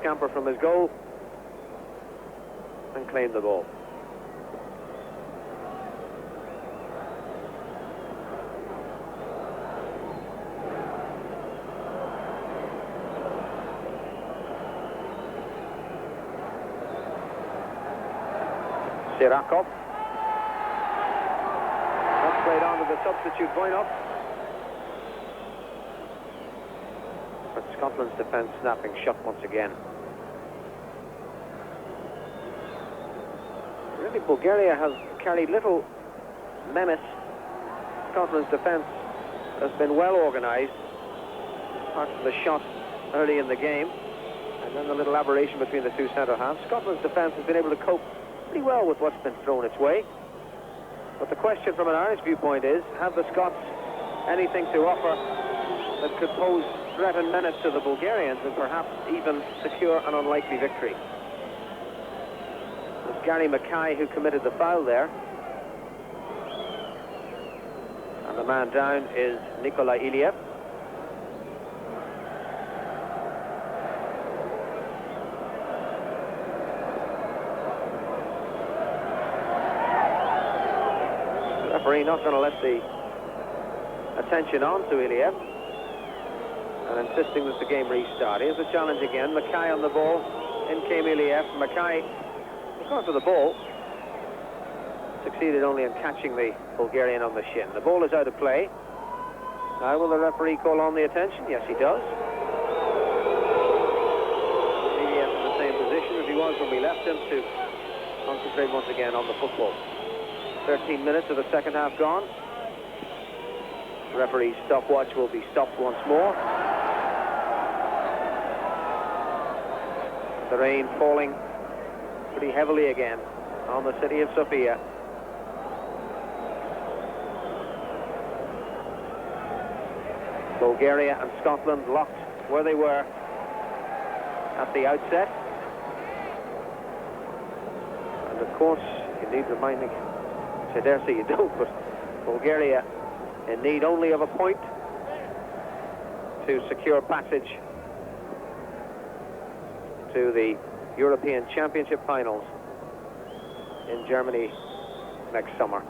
scamper from his goal and claimed the ball. Sirakov. That's played on to the substitute Voinov. But Scotland's defence snapping shut once again. Really, Bulgaria has carried little menace. Scotland's defence has been well organised, apart from the shot early in the game, and then the little aberration between the two centre-halves. Scotland's defence has been able to cope pretty well with what's been thrown its way. But the question from an Irish viewpoint is, have the Scots anything to offer that could pose threat and menace to the Bulgarians and perhaps even secure an unlikely victory? It was Gary Mackay who committed the foul there. And the man down is Nikolai Iliev. Referee not going to let the attention on to Iliev and insisting that the game restart. Here's the challenge again. Mackay on the ball. In came Iliev. Mackay gone for the ball. Succeeded only in catching the Bulgarian on the shin. The ball is out of play. Now will the referee call on the attention? Yes, he does. Iliev in the same position as he was when we left him to concentrate once again on the football. 13 minutes of the second half gone. The referee's stopwatch will be stopped once more. The rain falling pretty heavily again on the city of Sofia. Bulgaria and Scotland locked where they were at the outset. And of course, you need reminding, I dare say you don't, but Bulgaria in need only of a point to secure passage to the European Championship finals in Germany next summer.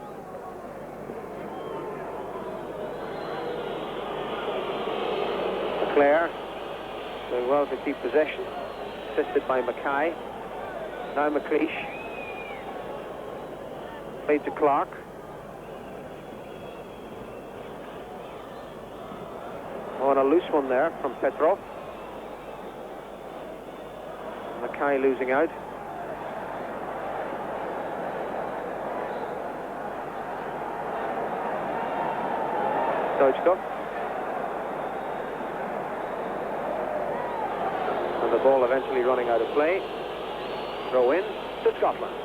Leclerc doing well to keep possession, assisted by Mackay. Now McLeish. Played to Clark. Oh, and a loose one there from Petrov. Mackay losing out. Stoichkov. And the ball eventually running out of play. Throw in to Scotland.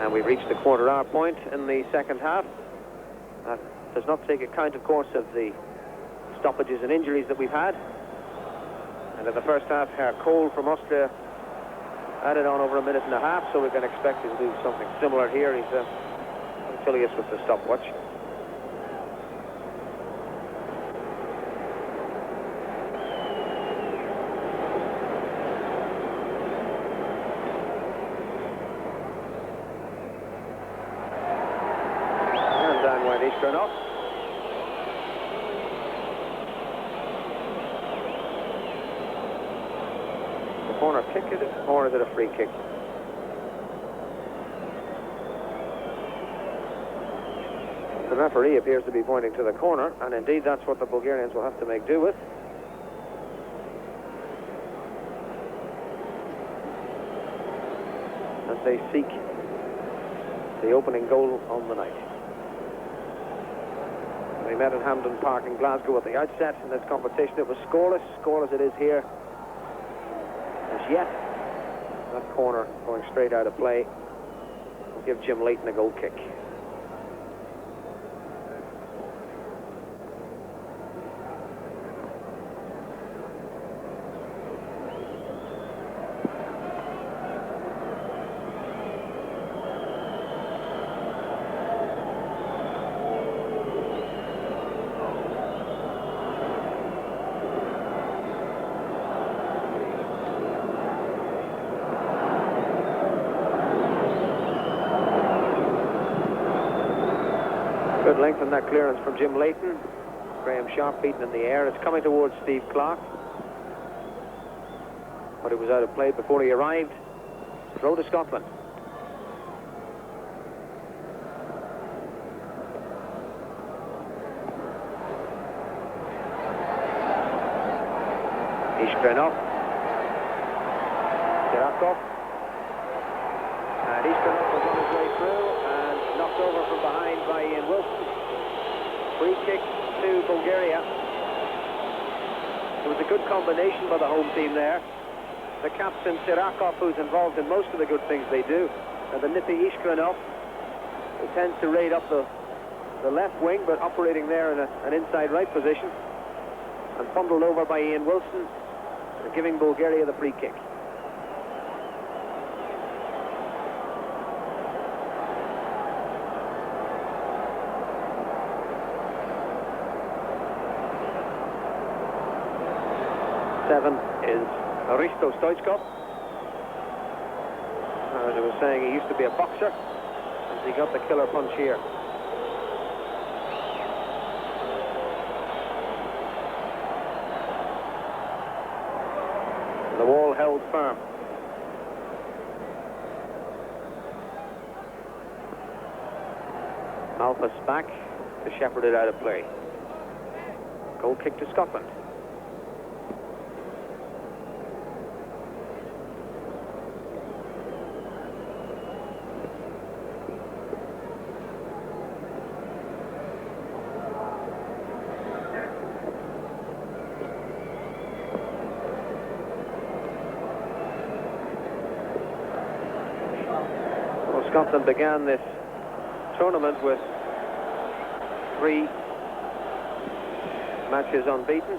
And we've reached the quarter-hour point in the second half. That does not take account, of course, of the stoppages and injuries that we've had. And in the first half, Herr Kohl from Austria added on over a minute and a half, so we can expect him to do something similar here. He's punctilious with the stopwatch. Enough. The corner kick, is it? Or is it a free kick? The referee appears to be pointing to the corner, and indeed that's what the Bulgarians will have to make do with. As they seek the opening goal on the night. We met at Hampden Park in Glasgow at the outset in this competition. It was scoreless it is here. As yet, that corner going straight out of play will give Jim Leighton a goal kick. Good length on that clearance from Jim Leighton. Graham Sharp beaten in the air. It's coming towards Steve Clark. But it was out of play before he arrived. Throw to Scotland. Ishkrenov. Sirakov. And Ishkrenov was on his way through and knocked over from behind by Ian Wilson. Free kick to Bulgaria. It was a good combination by the home team there. The captain Sirakov, who's involved in most of the good things they do, and the nippy Ishkrenov, who tends to raid up the left wing, but operating there in an inside right position, and bundled over by Ian Wilson, giving Bulgaria the free kick. Seven is Hristo Stoichkov. As I was saying, he used to be a boxer, and he got the killer punch here. The wall held firm. Malthus back to shepherd it out of play. Goal kick to Scotland. Scotland began this tournament with 3 matches unbeaten,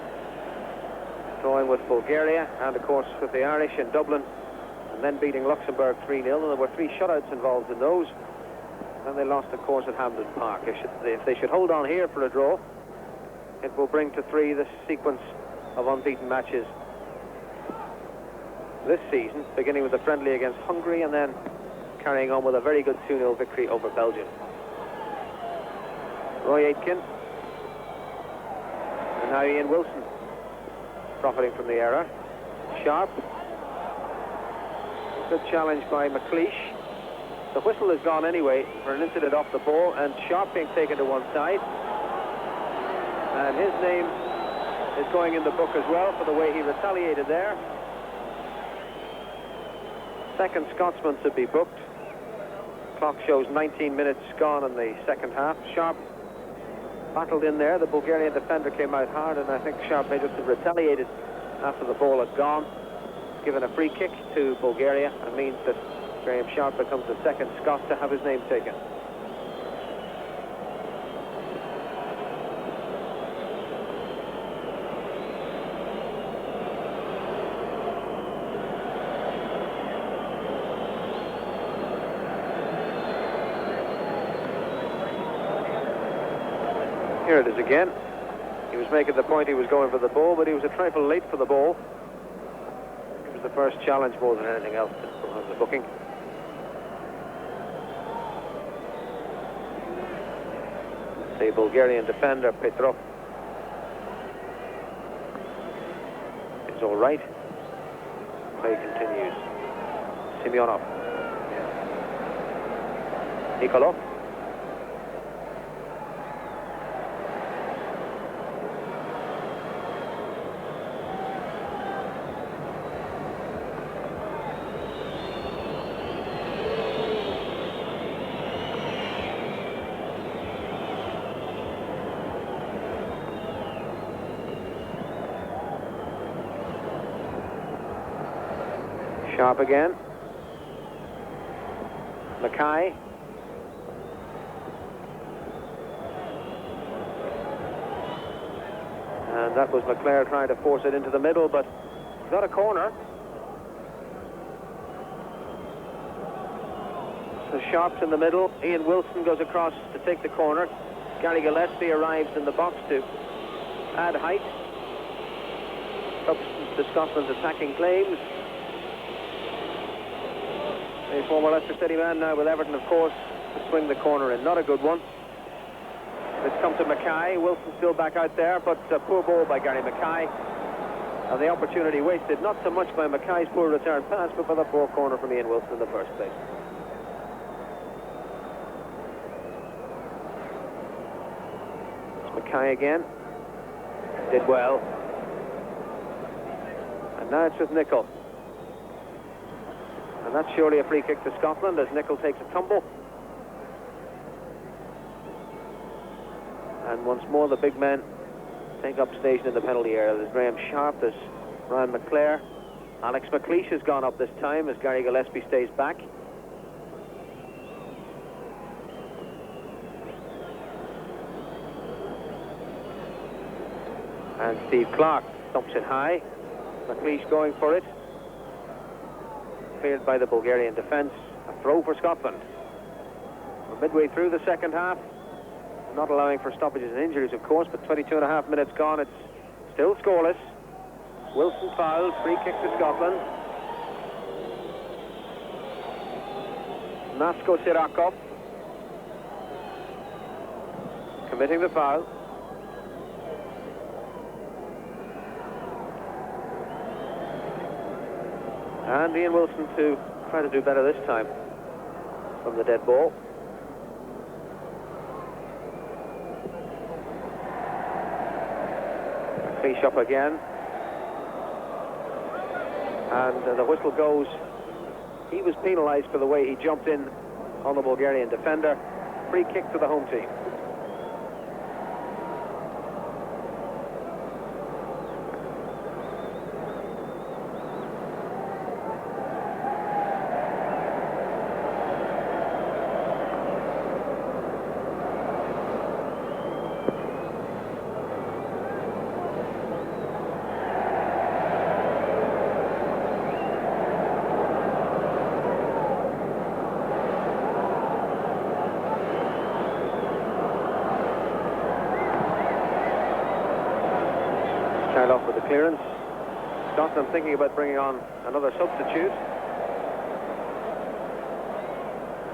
drawing with Bulgaria and of course with the Irish in Dublin, and then beating Luxembourg 3-0, and there were 3 shutouts involved in those. Then they lost of course at Hampden Park. If they should hold on here for a draw, it will bring to 3 this sequence of unbeaten matches this season, beginning with the friendly against Hungary and then carrying on with a very good 2-0 victory over Belgium. Roy Aitken. And now Ian Wilson, profiting from the error. Sharp. Good challenge by McLeish. The whistle has gone anyway for an incident off the ball, and Sharp being taken to one side. And his name is going in the book as well for the way he retaliated there. Second Scotsman to be booked. Clock shows 19 minutes gone in the second half. Sharp battled in there. The Bulgarian defender came out hard, and I think Sharp may just have retaliated after the ball had gone. Given a free kick to Bulgaria, and means that Graham Sharp becomes the second Scot to have his name taken. Here it is again. He was making the point he was going for the ball, but he was a trifle late for the ball. It was the first challenge more than anything else from the booking. The Bulgarian defender, Petrov, is all right. Play continues. Semyonov. Nikolov. Sharp again. Mackay. And that was McClare trying to force it into the middle, but got a corner. So Sharp's in the middle. Ian Wilson goes across to take the corner. Gary Gillespie arrives in the box to add height. Up to Scotland's attacking claims. A former Leicester City man now with Everton, of course, to swing the corner in. Not a good one. It's come to Mackay. Wilson still back out there, but poor ball by Gary Mackay. And the opportunity wasted, not so much by Mackay's poor return pass, but by the poor corner from Ian Wilson in the first place. It's Mackay again. Did well. And now it's with Nicol. And that's surely a free kick to Scotland as Nicol takes a tumble. And once more the big men take up station in the penalty area. There's Graham Sharp, there's Ryan McClare. Alex McLeish has gone up this time as Gary Gillespie stays back. And Steve Clark thumps it high. McLeish going for it. Cleared by the Bulgarian defence. A throw for Scotland. We're midway through the second half. Not allowing for stoppages and injuries, of course, but 22.5 minutes gone. It's still scoreless. Wilson fouled. Free kick to Scotland. Nasko Sirakov committing the foul. And Ian Wilson to try to do better this time from the dead ball. Fish up again. And the whistle goes. He was penalised for the way he jumped in on the Bulgarian defender. Free kick to the home team. Off with the clearance. Scotland thinking about bringing on another substitute.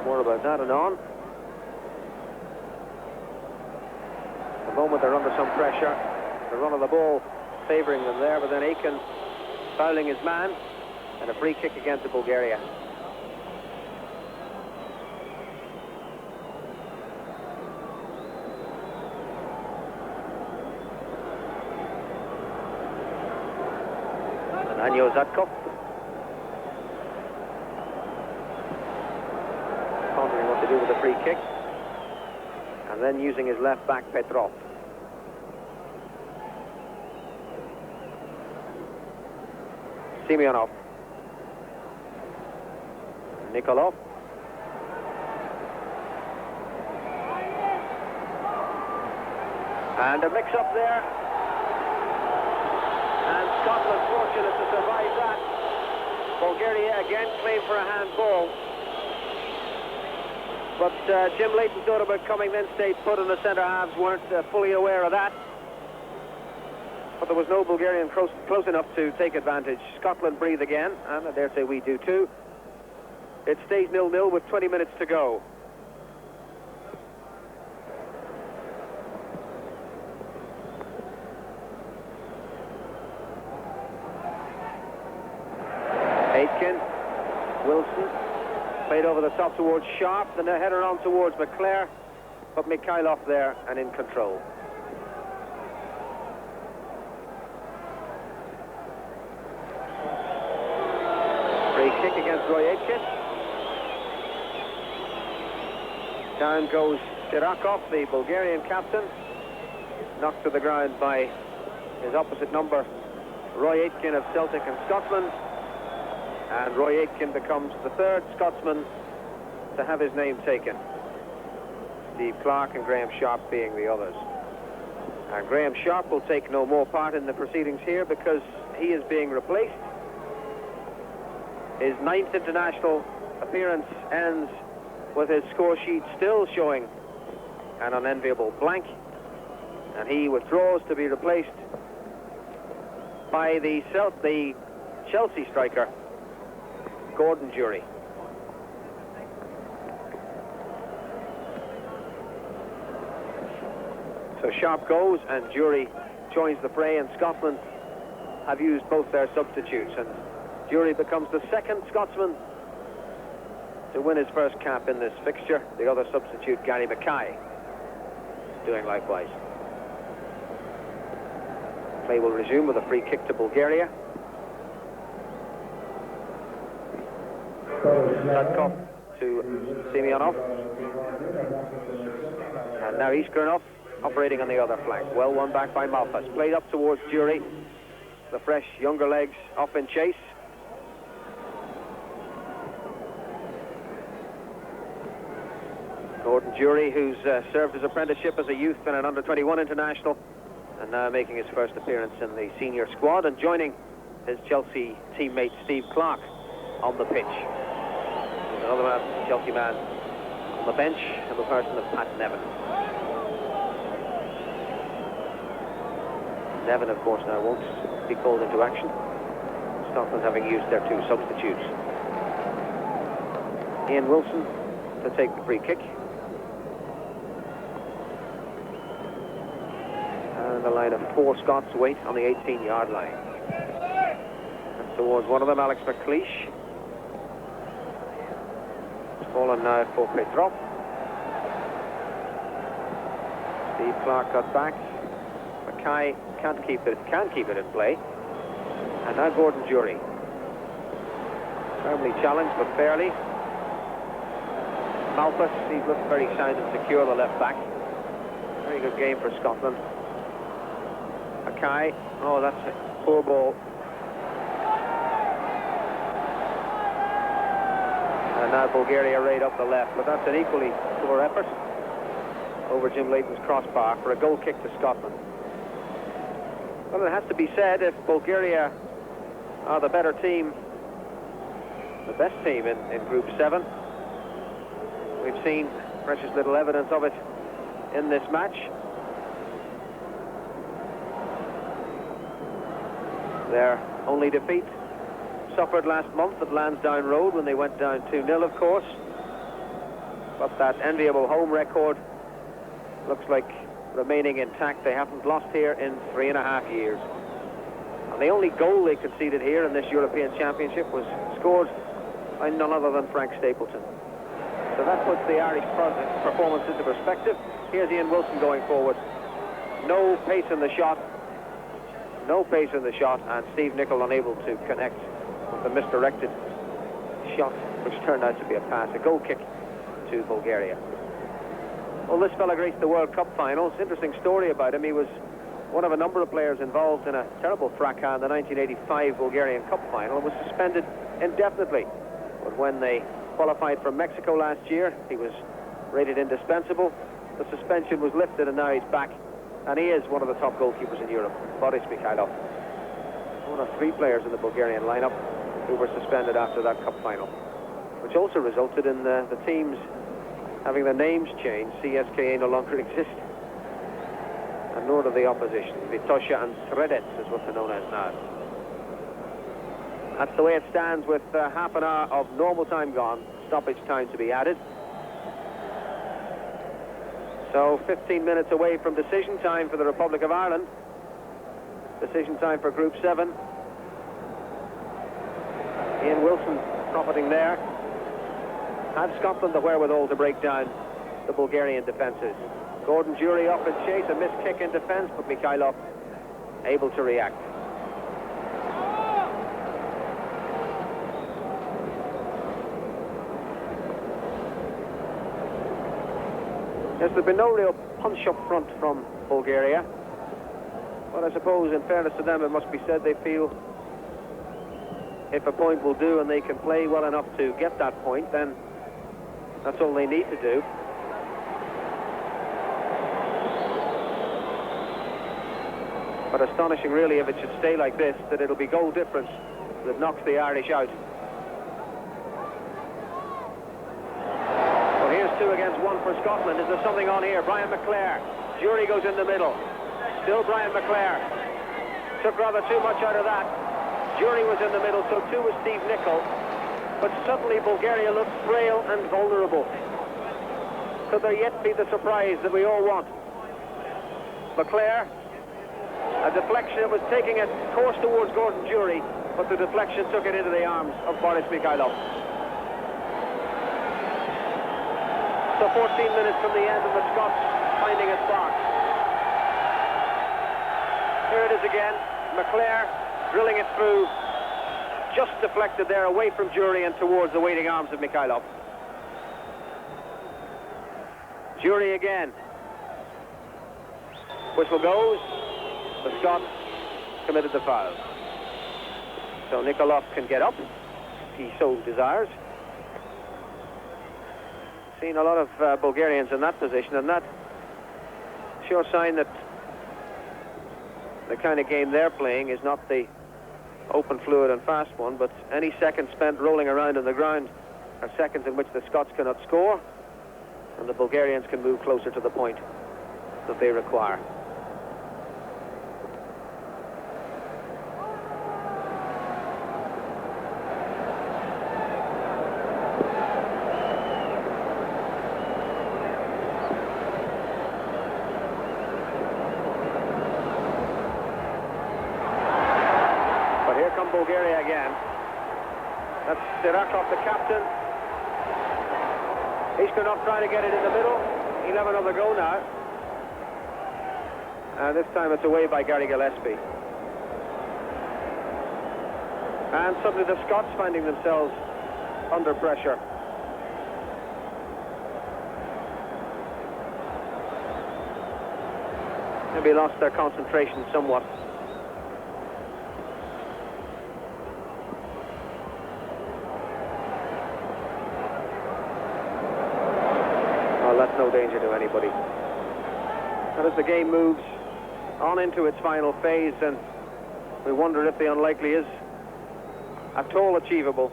More about that anon. At the moment they're under some pressure. The run of the ball favouring them there, but then Aiken fouling his man, and a free kick again to Bulgaria. Anjo Zatkov pondering what to do with the free kick, and then using his left back Petrov. Semyonov, Nikolov, and a mix-up there. And Scotland fortunate to survive that. Bulgaria again claimed for a handball. But Jim Leighton thought about coming, then stayed put, and the centre halves weren't fully aware of that. But there was no Bulgarian close enough to take advantage. Scotland breathe again, and I dare say we do too. It stays 0-0 with 20 minutes to go. Aitken, Wilson, played over the top towards Sharp, then a header on towards McClare, but Mikhailov there and in control. Free kick against Roy Aitken. Down goes Sirakov, the Bulgarian captain, knocked to the ground by his opposite number, Roy Aitken of Celtic and Scotland. And Roy Aitken becomes the third Scotsman to have his name taken. Steve Clark and Graham Sharp being the others. And Graham Sharp will take no more part in the proceedings here because he is being replaced. His 9th international appearance ends with his score sheet still showing an unenviable blank. And he withdraws to be replaced by the Chelsea striker, Gordon Jury. So Sharp goes and Jury joins the fray, and Scotland have used both their substitutes, and Jury becomes the second Scotsman to win his first cap in this fixture. The other substitute, Gary Mackay, doing likewise. Play will resume with a free kick to Bulgaria. That cup to Semyonov. And now Iskranov operating on the other flank. Well won back by Malpas. Played up towards Jury. The fresh, younger legs off in chase. Gordon Jury, who's served his apprenticeship as a youth and an under-21 international, and now making his first appearance in the senior squad and joining his Chelsea teammate Steve Clark on the pitch. There's another man, Chelsea man, on the bench, in the person of Pat Nevin. Nevin, of course, now won't be called into action, Scotland having used their two substitutes. Ian Wilson to take the free kick. And a line of 4 Scots wait on the 18-yard line. And towards one of them, Alex McLeish. It's fallen now for Petrov. Steve Clark got back. Mackay can keep it in play. And now Gordon Jury. Firmly challenged, but fairly. Malpas, he's looked very sound and secure, the left back. Very good game for Scotland. Mackay, oh, that's a poor ball. And now Bulgaria raid up the left, but that's an equally poor effort over Jim Leighton's crossbar for a goal kick to Scotland. Well, it has to be said, if Bulgaria are the better team, the best team in Group 7, we've seen precious little evidence of it in this match. Their only defeat suffered last month at Lansdowne Road when they went down 2-0, of course. But that enviable home record looks like remaining intact. They haven't lost here in 3.5 years. And the only goal they conceded here in this European Championship was scored by none other than Frank Stapleton. So that puts the Irish performance into perspective. Here's Ian Wilson going forward. No pace in the shot. No pace in the shot, and Steve Nicol unable to connect with the misdirected shot, which turned out to be a pass. A goal kick to Bulgaria. Well, this fella graced the World Cup finals. Interesting story about him. He was one of a number of players involved in a terrible fracas in the 1985 Bulgarian Cup final and was suspended indefinitely. But when they qualified from Mexico last year, he was rated indispensable. The suspension was lifted and now he's back. And he is one of the top goalkeepers in Europe, Boris Mikhailov. One of 3 players in the Bulgarian lineup who were suspended after that cup final, which also resulted in the teams having their names changed. CSKA no longer exist, and nor do the opposition. Vitosha and Sredets is what they're known as now. That's the way it stands with half an hour of normal time gone, stoppage time to be added. So 15 minutes away from decision time for the Republic of Ireland. Decision time for Group 7. Ian Wilson profiting there. Had Scotland the wherewithal to break down the Bulgarian defences? Gordon Jury up in chase, a missed kick in defence, but Mikhailov able to react. Yes, there's been no real punch up front from Bulgaria. But I suppose, in fairness to them, it must be said they feel if a point will do and they can play well enough to get that point, then that's all they need to do. But astonishing, really, if it should stay like this, that it'll be goal difference that knocks the Irish out. Here's 2 against 1 for Scotland. Is there something on here? Brian McClare. Jury goes in the middle. Still Brian McClare. Took rather too much out of that. Jury was in the middle, so too was Steve Nicol. But suddenly Bulgaria looks frail and vulnerable. Could there yet be the surprise that we all want? McClare, a deflection. It was taking a course towards Gordon Jury, but the deflection took it into the arms of Boris Mikhailov. So 14 minutes from the end, and the Scots finding a spark. Here it is again. McClare drilling it through, just deflected there away from Jury and towards the waiting arms of Mikhailov. Jury again. Whistle goes. The Scot committed the foul. So Nikolov can get up, if he so desires. Seen a lot of Bulgarians in that position, and that sure sign that the kind of game they're playing is not the open, fluid and fast one, but any seconds spent rolling around on the ground are seconds in which the Scots cannot score, and the Bulgarians can move closer to the point that they require. Bulgaria again. That's Sirakov, the captain. Ishkanov trying to get it in the middle. 11 on the go now. And this time it's away by Gary Gillespie. And suddenly the Scots finding themselves under pressure. Maybe lost their concentration somewhat. That's no danger to anybody. And as the game moves on into its final phase, and we wonder if the unlikely is at all achievable,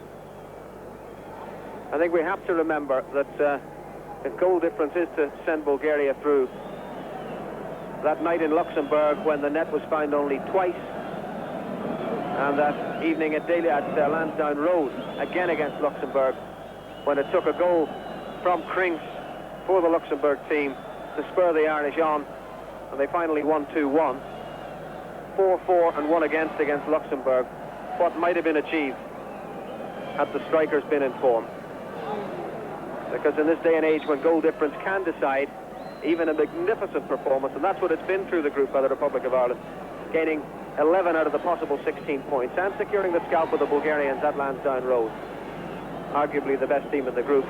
I think we have to remember that if goal difference is to send Bulgaria through, that night in Luxembourg when the net was found only twice, and that evening at Lansdowne Road, again against Luxembourg, when it took a goal from Krings for the Luxembourg team to spur the Irish on, and they finally won 2-1. 4-4 and 1 against Luxembourg. What might have been achieved had the strikers been in form. Because in this day and age when goal difference can decide even a magnificent performance, and that's what it's been through the group by the Republic of Ireland, gaining 11 out of the possible 16 points and securing the scalp of the Bulgarians at Lansdowne Road. Arguably the best team in the group,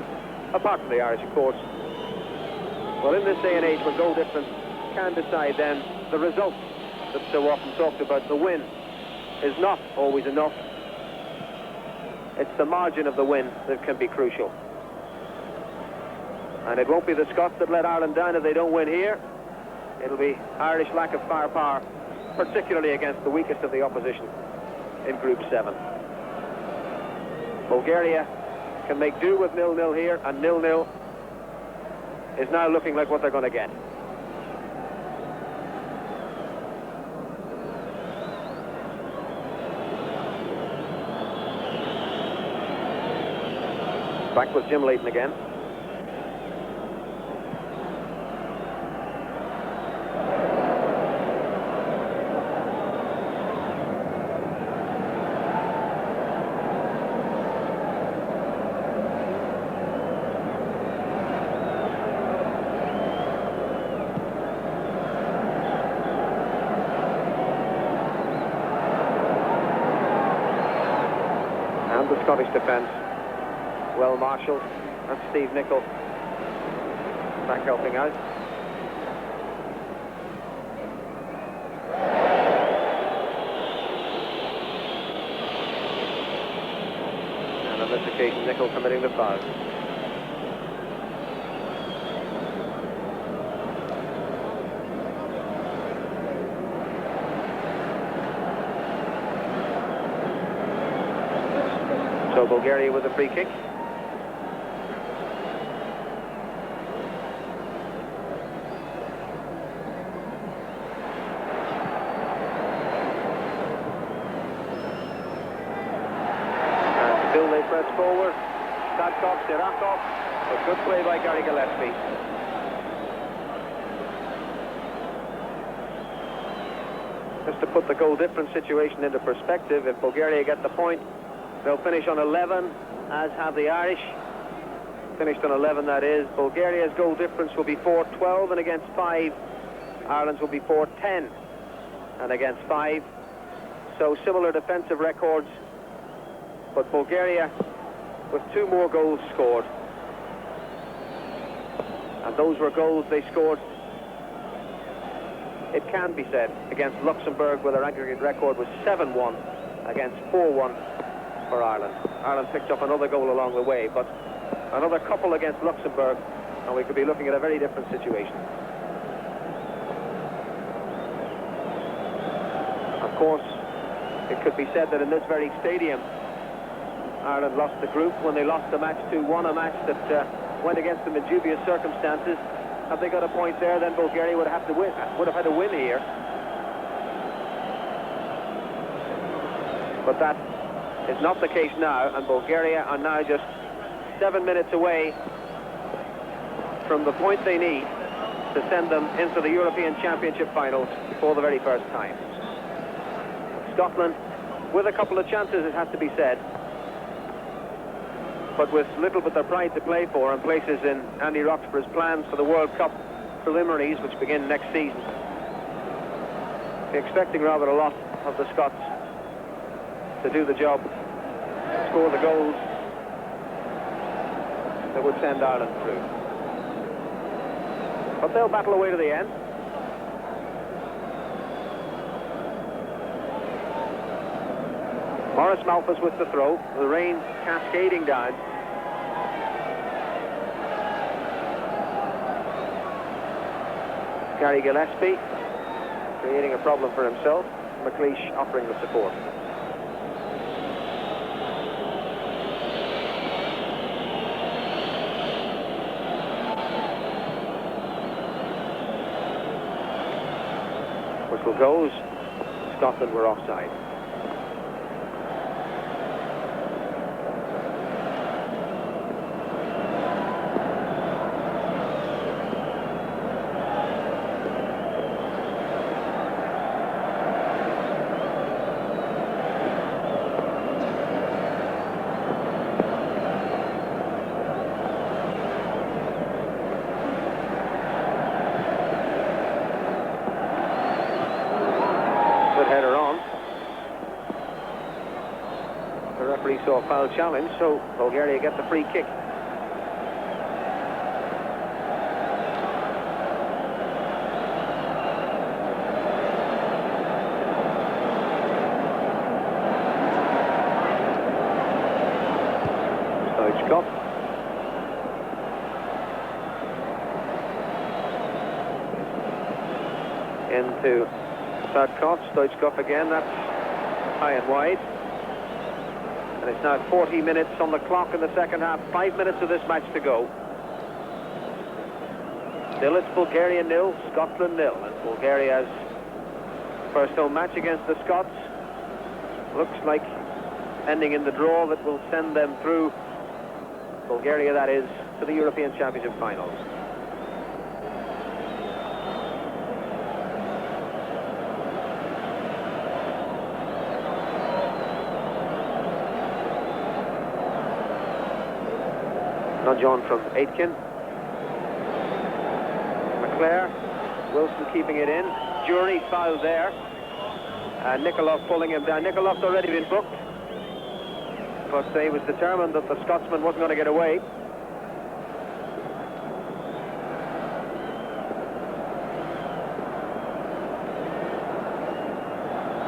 apart from the Irish, of course. Well, in this day and age when goal difference can decide, then the result that's so often talked about, the win, is not always enough. It's the margin of the win that can be crucial. And it won't be the Scots that let Ireland down if they don't win here. It'll be Irish lack of firepower, particularly against the weakest of the opposition in Group 7. Bulgaria can make do with 0-0 here, and 0-0 is now looking like what they're going to get. Back with Jim Leighton again. The Scottish defence, well marshalled. That's Steve Nicholl back helping out. And on this occasion, Nicholl committing the foul. So Bulgaria with a free kick. And still they press forward. Sadkov, Sirakov. A good play by Gary Gillespie. Just to put the goal difference situation into perspective, if Bulgaria get the point, they'll finish on 11, as have the Irish. Finished on 11, that is. Bulgaria's goal difference will be 4-12, and against 5, Ireland's will be 4-10, and against 5. So similar defensive records, but Bulgaria with 2 more goals scored. And those were goals they scored, it can be said, against Luxembourg, where their aggregate record was 7-1 against 4-1 for Ireland. Ireland picked up another goal along the way, but another couple against Luxembourg, and we could be looking at a very different situation. Of course, it could be said that in this very stadium, Ireland lost the group when they lost the match 2-1, a match that went against them in dubious circumstances. Had they got a point there, then Bulgaria would have had to win here. But that is not the case now, and Bulgaria are now just 7 minutes away from the point they need to send them into the European Championship finals for the very first time. Scotland, with a couple of chances, it has to be said, but with little but their pride to play for, and places in Andy Roxburgh's plans for the World Cup preliminaries, which begin next season. They're expecting rather a lot of the Scots to do the job, score the goals that would send Ireland through. But they'll battle away to the end. Maurice Malphus with the throw, the rain cascading down. Gary Gillespie creating a problem for himself. McLeish offering the support. Whistle goes. Scotland were offside. Header on. The referee saw a foul challenge, so Bulgaria get the free kick. Stoichkov. Into Sadkov, Stoichkov again, that's high and wide. And it's now 40 minutes on the clock in the second half, 5 minutes of this match to go. Still it's Bulgaria 0, Scotland 0, and Bulgaria's first home match against the Scots looks like ending in the draw that will send them through, Bulgaria that is, to the European Championship finals. Nudge on from Aitken. McClare. Wilson keeping it in. Jury fouled there. And Nikolov pulling him down. Nikolov's already been booked, but he was determined that the Scotsman wasn't going to get away.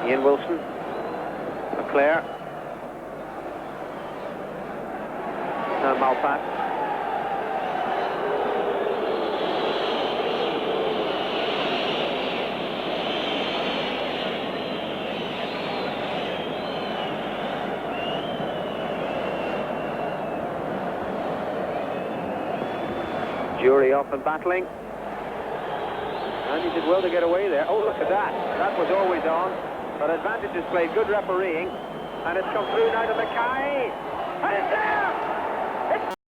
Ian Wilson. McClare. Now Malpat. Jury off and battling. And he did well to get away there. Oh, look at that. That was always on. But advantage is played. Good refereeing. And it's come through now to Mackay. And it's there! It's